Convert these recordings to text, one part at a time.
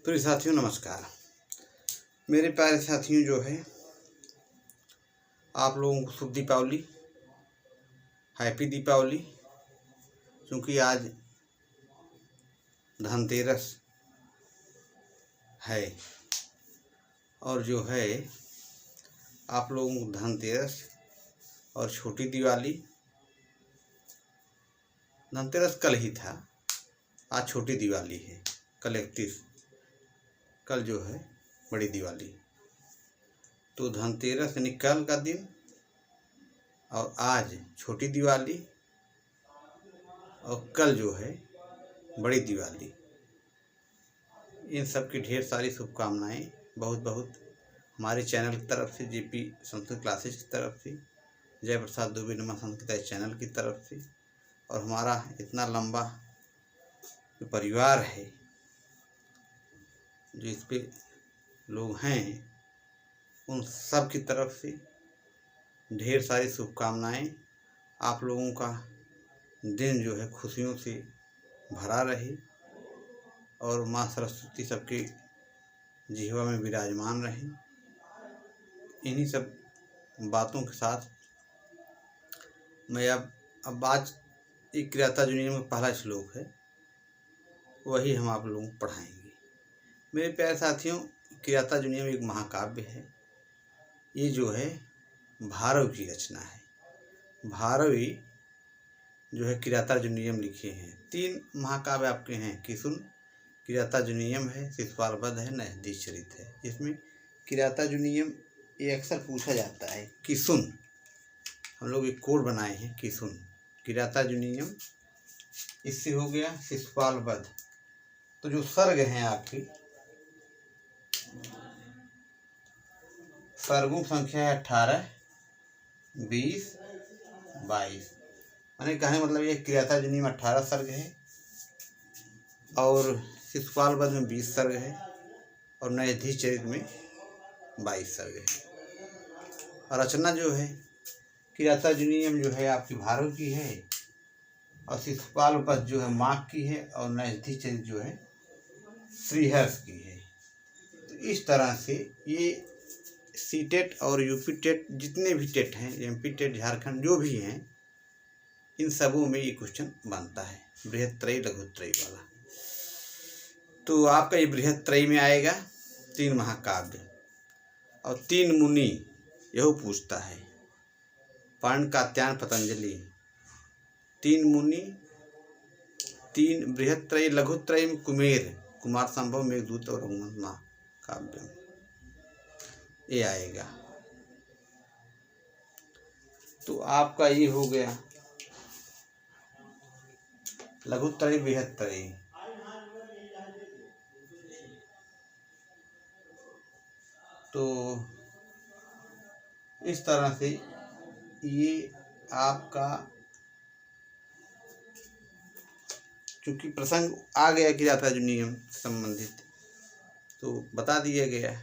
तो साथियों नमस्कार। मेरे प्यारे साथियों, जो है आप लोगों को शुभ दीपावली, हैप्पी दीपावली। क्योंकि आज धनतेरस है और जो है आप लोगों को धनतेरस और छोटी दिवाली, धनतेरस कल ही था, आज छोटी दिवाली है, कल 31, कल जो है बड़ी दिवाली। तो धनतेरस यानी कल का दिन और आज छोटी दिवाली और कल जो है बड़ी दिवाली। इन सब की ढेर सारी शुभकामनाएं बहुत बहुत हमारे चैनल की तरफ से, जेपी संस्कृत क्लासेस की तरफ से, जय प्रसाद दुबे नमा संस्कृत चैनल की तरफ से, और हमारा इतना लंबा जो परिवार है, जो इस पे लोग हैं, उन सब की तरफ से ढेर सारी शुभकामनाएं। आप लोगों का दिन जो है खुशियों से भरा रहे और माँ सरस्वती सबके जिह्वा में विराजमान रहे। इन्हीं सब बातों के साथ मैं अब आज एक क्रियाता जुनियम में पहला श्लोक है, वही हम आप लोगों को पढ़ाएंगे। मेरे प्यारे साथियों, क्रियाता जुनियम एक महाकाव्य है। ये जो है भारव की रचना है। भारवी जो है किराता जुनियम लिखे हैं। 3 महाकाव्य आपके हैं, किसुन, किराता जुनियम है, शिशुपाल वध है, नैषधीश चरित है। इसमें किराता जुनियम ये अक्सर पूछा जाता है, किसुन, हम लोग एक कोड बनाए हैं, किसुन, किराता जुनियम, इससे हो गया शिशुपाल वध। तो जो सर्ग हैं आपकी, सर्गों की संख्या है 18, 20, 22। मैंने कहा मतलब ये किराता जुनियम में 18 सर्ग है और शिशुपाल वध में 20 सर्ग है और नैषधीश चरित में 22 सर्ग है। और रचना जो है किराता जुनियम जो है आपकी भारव की है और शिशुपाल वध जो है माघ की है और नैषधीश चरित जो है श्रीहर्ष की है। तो इस तरह से ये सीटेट और यूपी टेट, जितने भी टेट हैं, एमपी टेट, झारखंड जो भी हैं, इन सबों में ये क्वेश्चन बनता है, बृहत्त्रयी लघुत्रयी वाला। तो आपका ये बृहत्त्रयी में आएगा 3 महाकाव्य और 3 मुनि, यह पूछता है, पाण, कात्यायन, पतंजलि, 3 मुनि, 3 बृहत्त्रयी, लघुत्रयी में कुमेर, कुमार संभव, मेघदूत और रघुवंश महाकाव्य, ये आएगा। तो आपका ये हो गया लघुत्रयी, बृहत्त्रयी। तो इस तरह से ये आपका, चूंकि प्रसंग आ गया किराता जुनियम से संबंधित, तो बता दिया गया।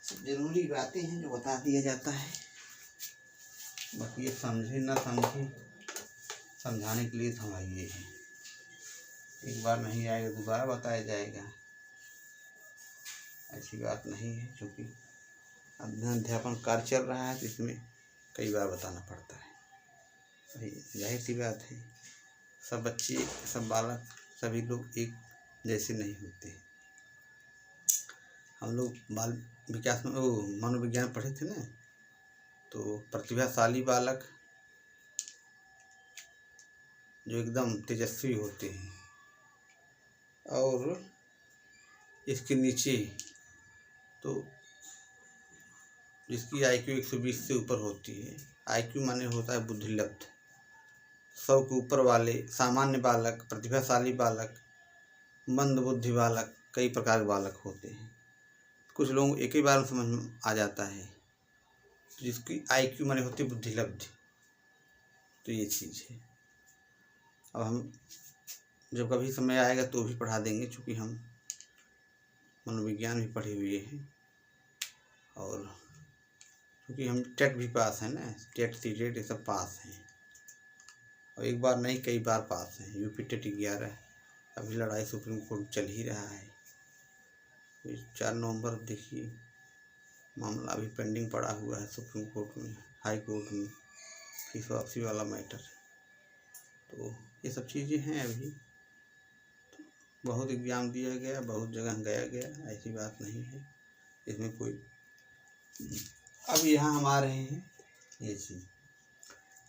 जरूरी बातें हैं जो बता दिया जाता है, बाकी ये समझे ना समझे, समझाने के लिए हम आइए हैं। एक बार नहीं आएगा दोबारा बताया जाएगा, ऐसी बात नहीं है। क्योंकि अध्ययन अध्यापन कार्य चल रहा है तो इसमें कई बार बताना पड़ता है। जाहिर सी बात है, सब बच्चे, सब बालक, सभी लोग एक जैसे नहीं होते। हम लोग बाल विकास में मनोविज्ञान पढ़े थे ना, तो प्रतिभाशाली बालक जो एकदम तेजस्वी होते हैं और इसके नीचे तो जिसकी IQ 120 से ऊपर होती है, IQ माने होता है बुद्धिलब्ध, 100 के ऊपर वाले सामान्य बालक, प्रतिभाशाली बालक, मंदबुद्धि बालक, कई प्रकार के बालक होते हैं। कुछ लोग एक ही बार में समझ में आ जाता है, जिसकी IQ माने होती है बुद्धिलब्ध। तो ये चीज़ है। अब हम जब कभी समय आएगा तो भी पढ़ा देंगे, क्योंकि हम मनोविज्ञान भी पढ़े हुए हैं और क्योंकि हम टेट भी पास हैं ना, टेट सीटेट ये सब पास हैं, और एक बार नहीं कई बार पास हैं। यूपी टेट 11, अभी लड़ाई सुप्रीम कोर्ट चल ही रहा है। 4 नवंबर देखिए, मामला अभी पेंडिंग पड़ा हुआ है सुप्रीम कोर्ट में, हाई कोर्ट में, फीस वापसी वाला मैटर। तो ये सब चीज़ें हैं। अभी बहुत एग्ज़ाम दिया गया, बहुत जगह गया, ऐसी बात नहीं है इसमें कोई। अब यहाँ हम आ रहे हैं ये चीज़,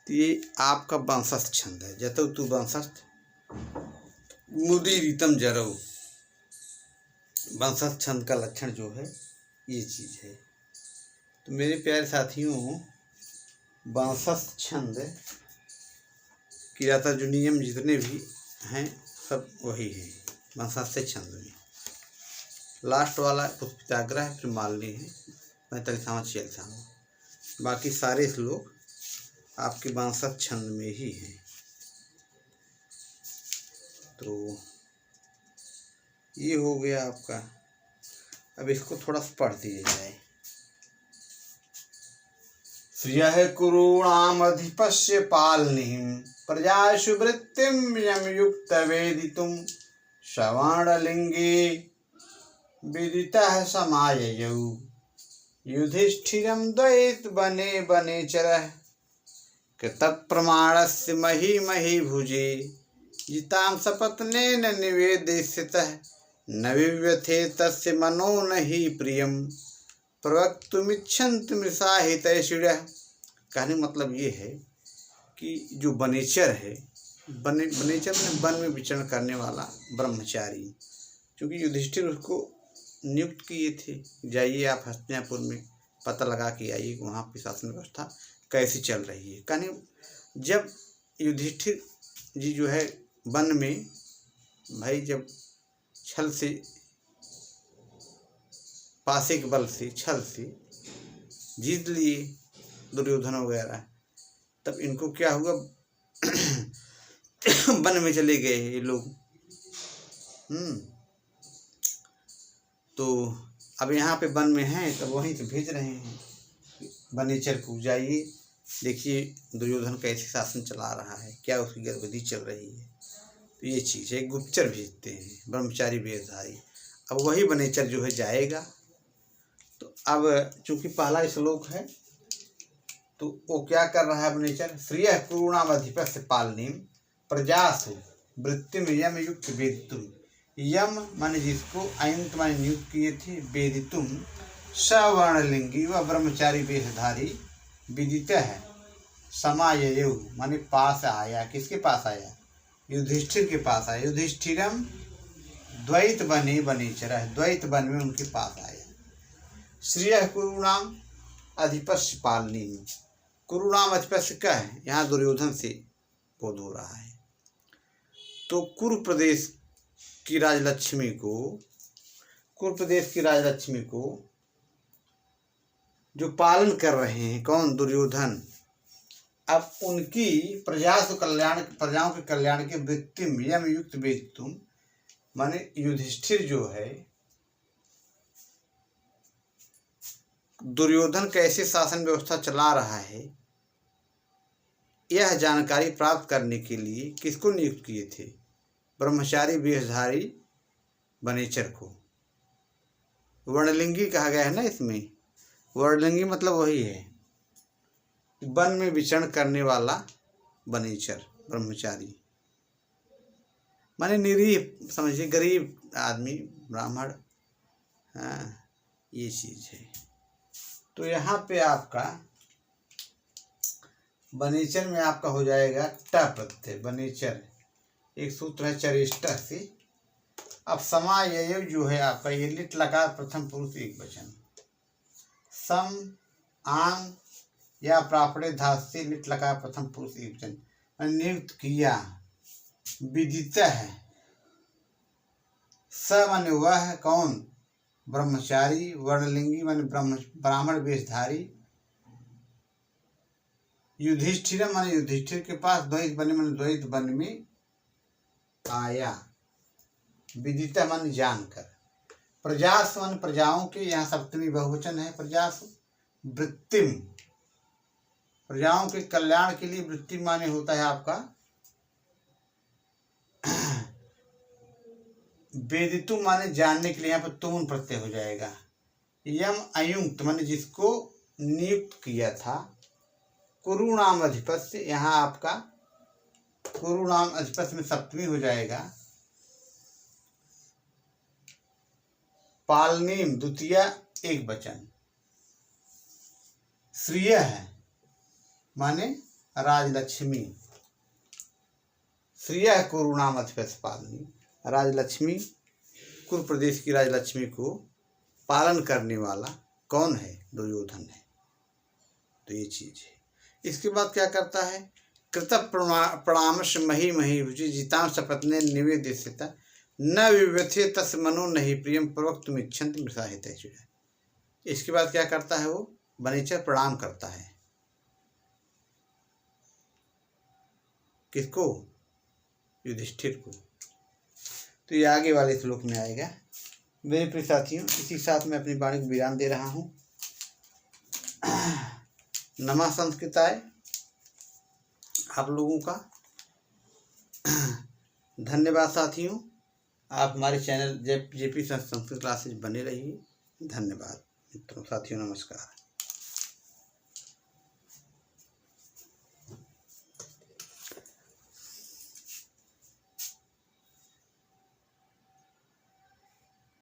तो ये आपका वंशस्थ छंद है। जतौ तू वंशस्थ मुदि रीतम जरऊ, वंशस्थ छंद का लक्षण जो है ये चीज़ है। तो मेरे प्यारे साथियों, वंशस्थ छंद किराता जो नियम जितने भी हैं सब वही है वंशस्थ छंद में। लास्ट वाला पुष्पिताग्रह है, फिर मालनी है, 45वां 46वां, बाकी सारे श्लोक आपके वंशस्थ छंद में ही हैं। तो ये हो गया आपका। अब इसको थोड़ा सा पढ़ दिया जाए। श्रियः कुरूणामधिपस्य पालनीं प्रजासु वृत्तिं यमयुक्त वेदितुं श्रवणलिंगे विदितः समाययौ युधिष्ठिरं द्वैत बने बनेचरः कृतप्रमाणस्य मही मही भुजे जितां सपत्नेन निवेदितः न विव्यथे तस्य मनो न हि प्रियं प्रवक्तुमिच्छन्ति मृषाहितैषिणः। कहने मतलब ये है कि जो बनेचर है, बनेचर में वन में विचरण करने वाला ब्रह्मचारी, क्योंकि युधिष्ठिर उसको नियुक्त किए थे, जाइए आप हस्तिनापुर में पता लगा के आइए वहाँ की शासन व्यवस्था कैसी चल रही है। कहने जब युधिष्ठिर जी जो है वन में भाई जब छल से, पासे के बल से, छल से जीत लिए दुर्योधन वगैरह, तब इनको क्या हुआ वन में चले गए ये लोग। तो अब यहाँ पे वन में हैं, तब वहीं से भेज रहे हैं बनेचर को, जाइए देखिए दुर्योधन कैसे शासन चला रहा है, क्या उसकी गतिविधि चल रही है। तो ये चीज़ है, गुप्तचर भेजते हैं ब्रह्मचारी वेशधारी। अब वही बनेचर जो है जाएगा। तो अब चूंकि पहला श्लोक है तो वो क्या कर रहा है बनेचर, श्रियः कुरूणामधिपस्य पालनीं प्रजासु वृत्तिं यम युक्त वेदितुम, यम माने जिसको अयंत माने नियुक्त किए थे, वेदितुम सवर्णलिंगी व ब्रह्मचारी वेशधारी विदित है, समाययौ माने पास आया। किसके पास आया? युधिष्ठिर के पास आया। युधिष्ठिरम द्वैत बने बनेचर, द्वैत बन में उनके पास आया। श्रियः कुरूणाम अधिपस्य पालनीं, कुरूणाम अधिपस्य क्या है? यहाँ दुर्योधन से बोध हो रहा है। तो कुरु प्रदेश की राजलक्ष्मी को जो पालन कर रहे हैं कौन? दुर्योधन। अब उनकी प्रजाओं के कल्याण के वृत्तिम यम युक्त वेदितुम, माने युधिष्ठिर जो है दुर्योधन कैसे शासन व्यवस्था चला रहा है, यह जानकारी प्राप्त करने के लिए किसको नियुक्त किए थे? ब्रह्मचारी वेशधारी बनेचर को। वर्णलिंगी कहा गया है ना इसमें। वर्णलिंगी मतलब वही है वन में विचरण करने वाला बनेचर, ब्रह्मचारी माने निरीह, समझिए गरीब आदमी, ब्राह्मण। हाँ, ये चीज़ है। तो यहाँ पे आपका बनेचर में आपका हो जाएगा ट प्रत्यय। बनेचर एक सूत्र है चरेष्टा से। अब समाययौ जो है आपका ये लिट लकार प्रथम पुरुष एक वचन, सम आंग या प्रापड़े धातु से लिट लकार प्रथम पुरुष एक वचन, नियुक्त किया। विदित है, स माने वह कौन? ब्रह्मचारी। वर्णलिंगी माने ब्राह्मण वेशधारी। युधिष्ठिर माने युधिष्ठिर के पास। द्वैत बने माने द्वैत बन में आया। विदिता माने जानकर। प्रजासु माने प्रजाओं के, यहाँ सप्तमी बहुवचन है प्रजासु। वृत्तिम प्रजाओं के कल्याण के लिए, वृत्ति माने होता है आपका वेदितुम माने जानने के लिए, यहाँ पर तुम प्रत्यय हो जाएगा। यम अयुक्त माने जिसको नियुक्त किया था। कुरुणाम अधिपस्य, यहाँ आपका कुरुणाम अधिपस्य में सप्तमी हो जाएगा। पालनीम द्वितीय एक वचन। श्रिय है माने राजलक्ष्मी। श्रिय है कुरुणाम अधिपस्य पालनी, राजलक्ष्मी, कुरु प्रदेश की राजलक्ष्मी को पालन करने वाला कौन है? दुर्योधन है। तो ये चीज है। इसके बाद क्या करता है? कृत प्रणामश मही मही भुजि जिताम सपत्ने निवेदित न विव्यथे तस् मनो नहीं प्रियम प्रवक्तुम इच्छन्ति मृषाहित। इसके बाद क्या करता है? वो बनीचर प्रणाम करता है। किसको? युधिष्ठिर को। तो ये आगे वाले श्लोक में आएगा। मेरे प्रिय साथियों, इसी साथ में अपनी वाणी को विराम दे रहा हूँ। नमः संस्कृताय आप लोगों का धन्यवाद साथियों। आप हमारे चैनल जेपी संस्कृत क्लासेज बने रहिए। धन्यवाद मित्रों, साथियों नमस्कार।